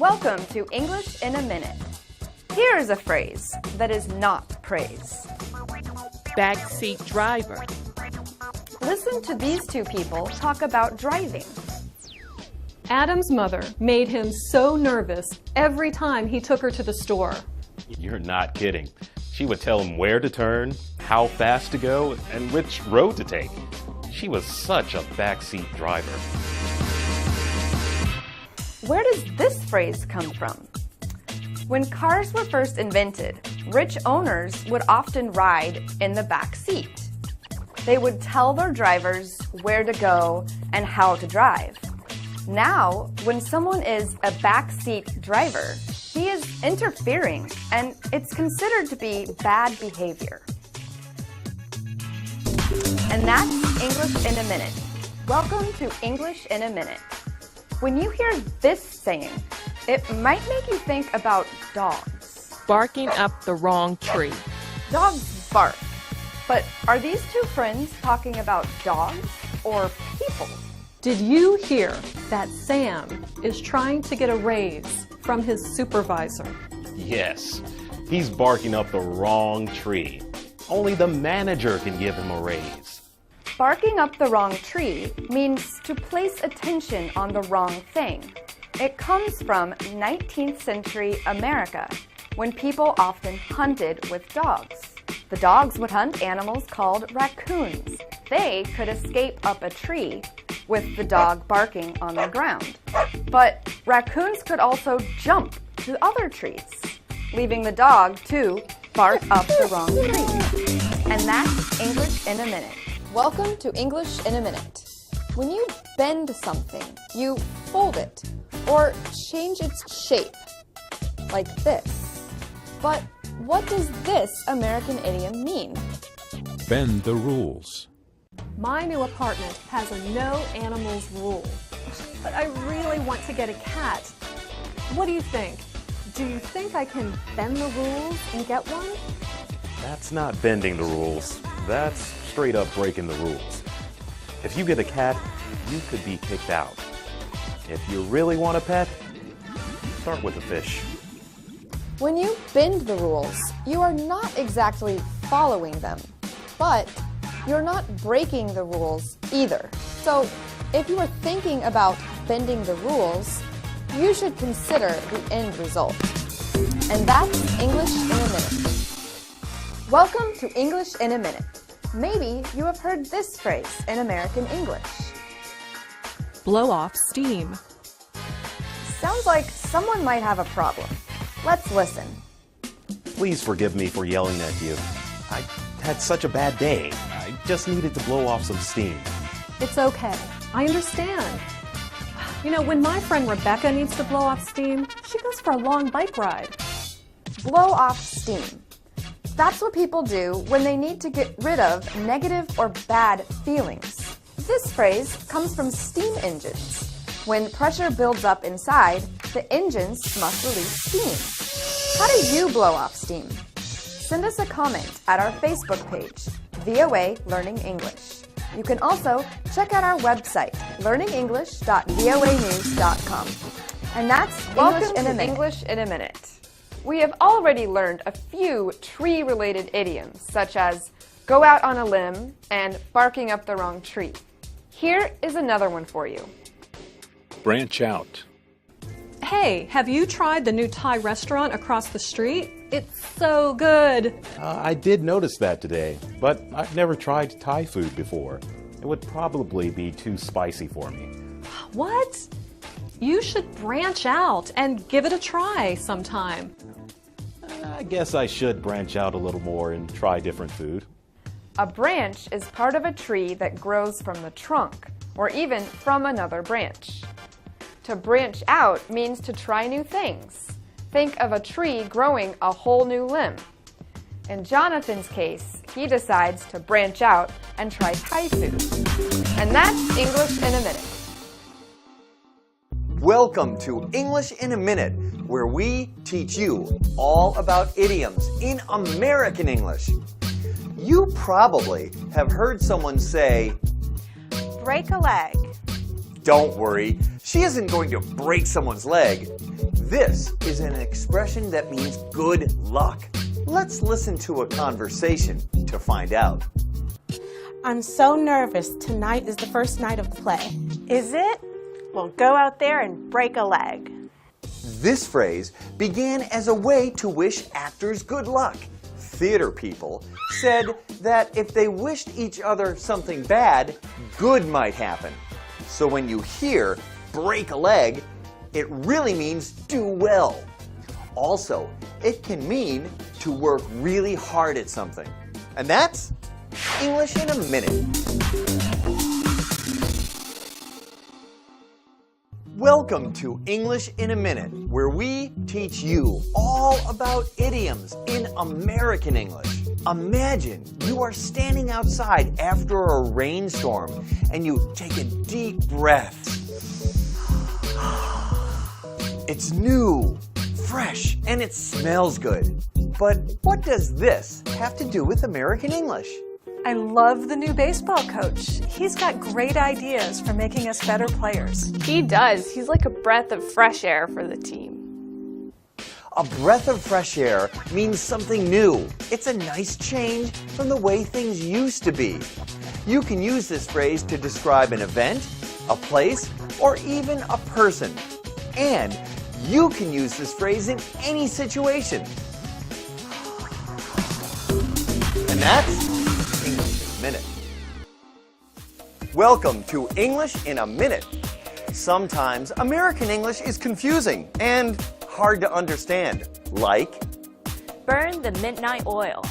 Welcome to English in a Minute. Here's a phrase that is not praise. Backseat driver. Listen to these two people talk about driving. Adam's mother made him so nervous every time he took her to the store. You're not kidding. She would tell him where to turn, how fast to go, and which road to take. She was such a backseat driver. Where does this phrase come from? When cars were first invented, rich owners would often ride in the back seat. They would tell their drivers where to go and how to drive. Now, when someone is a backseat driver, he is interfering, and it's considered to be bad behavior. And that's English in a Minute. Welcome to English in a Minute. When you hear this saying, it might make you think about dogs. Barking up the wrong tree. Dogs bark. But are these two friends talking about dogs or people? Did you hear that Sam is trying to get a raise from his supervisor? Yes, he's barking up the wrong tree. Only the manager can give him a raise. Barking up the wrong tree means to place attention on the wrong thing. It comes from 19th century America, when people often hunted with dogs. The dogs would hunt animals called raccoons. They could escape up a tree with the dog barking on the ground. But raccoons could also jump to other trees, leaving the dog to bark up the wrong tree. And that's English in a Minute. Welcome to English in a Minute. When you bend something, you fold it or change its shape, like this. But what does this American idiom mean? Bend the rules. My new apartment has a no animals rule, but I really want to get a cat. What do you think? Do you think I can bend the rules and get one? That's not bending the rules. That's straight up breaking the rules. If you get a cat, you could be kicked out. If you really want a pet, start with a fish. When you bend the rules, you are not exactly following them, but you're not breaking the rules either. So, if you are thinking about bending the rules, you should consider the end result. And that's English in a Minute. Welcome to English in a Minute. Maybe you have heard this phrase in American English. Blow off steam. Sounds like someone might have a problem. Let's listen. Please forgive me for yelling at you. I had such a bad day. I just needed to blow off some steam. It's okay. I understand. You know, when my friend Rebecca needs to blow off steam, she goes for a long bike ride. Blow off steam. That's what people do when they need to get rid of negative or bad feelings. This phrase comes from steam engines. When pressure builds up inside, the engines must release steam. How do you blow off steam? Send us a comment at our Facebook page, VOA Learning English. You can also check out our website, learningenglish.voanews.com. And that's English in a Minute. We have already learned a few tree-related idioms, such as go out on a limb and barking up the wrong tree. Here is another one for you. Branch out. Hey, have you tried the new Thai restaurant across the street? It's so good. I did notice that today, but I've never tried Thai food before. It would probably be too spicy for me. What? You should branch out and give it a try sometime. I guess I should branch out a little more and try different food. A branch is part of a tree that grows from the trunk, or even from another branch. To branch out means to try new things. Think of a tree growing a whole new limb. In Jonathan's case, he decides to branch out and try Thai food. And that's English in a Minute. Welcome to English in a Minute, where we teach you all about idioms in American English. You probably have heard someone say, Break a leg. Don't worry, She isn't going to break someone's leg. This is an expression that means good luck. Let's listen to a conversation to find out. I'm so nervous. Tonight is the first night of the play. Is it? Well, go out there and break a leg. This phrase began as a way to wish actors good luck. Theater people said that if they wished each other something bad, good might happen. So when you hear break a leg, it really means do well. Also, it can mean to work really hard at something. And that's English in a minute. Welcome to English in a Minute, where we teach you all about idioms in American English. Imagine you are standing outside after a rainstorm and you take a deep breath. It's new, fresh, and it smells good. But what does this have to do with American English? I love the new baseball coach. He's got great ideas for making us better players. He does. He's like a breath of fresh air for the team. A breath of fresh air means something new. It's a nice change from the way things used to be. You can use this phrase to describe an event, a place, or even a person. And you can use this phrase in any situation. And that's English in a Minute. Welcome to English in a Minute. Sometimes American English is confusing and hard to understand, like Burn the midnight oil.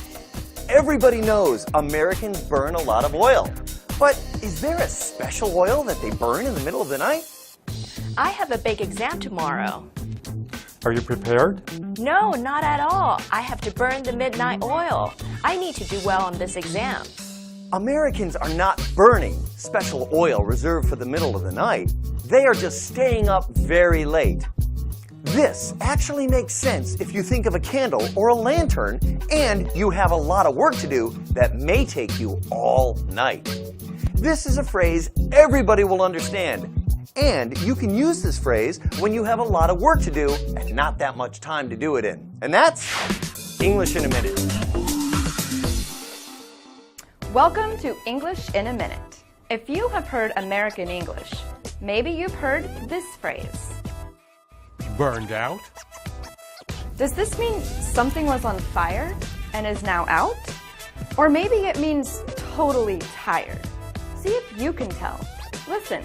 everybody knows Americans burn a lot of oil. But is there a special oil that they burn in the middle of the night? I have a big exam tomorrow. Are you prepared? No, not at all. I have to burn the midnight oil. I need to do well on this exam. Americans are not burning special oil reserved for the middle of the night. They are just staying up very late. This actually makes sense if you think of a candle or a lantern and you have a lot of work to do that may take you all night. This is a phrase everybody will understand. And you can use this phrase when you have a lot of work to do and not that much time to do it in. And that's English in a Minute. Welcome to English in a Minute. If you have heard American English, maybe you've heard this phrase. Burned out? Does this mean something was on fire and is now out? Or maybe it means totally tired. See if you can tell. Listen.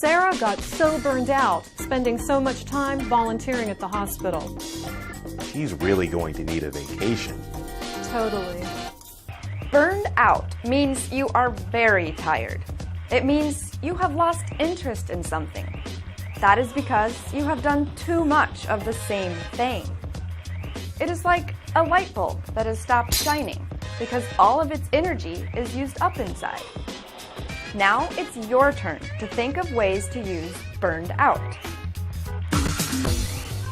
Sarah got so burned out, spending so much time volunteering at the hospital. She's really going to need a vacation. Totally. Burned out means you are very tired. It means you have lost interest in something. That is because you have done too much of the same thing. It is like a light bulb that has stopped shining because all of its energy is used up inside. Now it's your turn to think of ways to use burned out.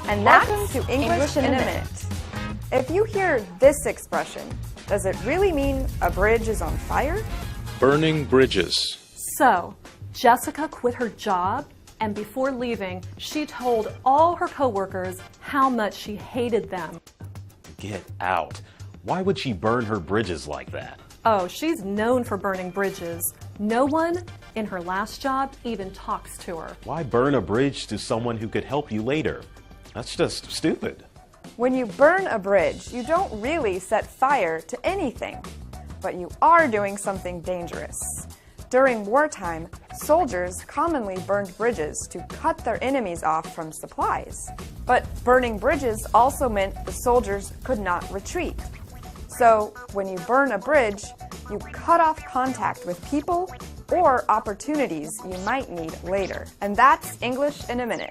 And that's to English in a Minute. If you hear this expression, does it really mean a bridge is on fire? Burning bridges. So, Jessica quit her job, and before leaving, she told all her coworkers how much she hated them. Get out. Why would she burn her bridges like that? Oh, she's known for burning bridges. No one in her last job even talks to her. Why burn a bridge to someone who could help you later? That's just stupid. When you burn a bridge, you don't really set fire to anything, but you are doing something dangerous. During wartime, soldiers commonly burned bridges to cut their enemies off from supplies. But burning bridges also meant the soldiers could not retreat. So, when you burn a bridge, you cut off contact with people or opportunities you might need later. And that's English in a Minute.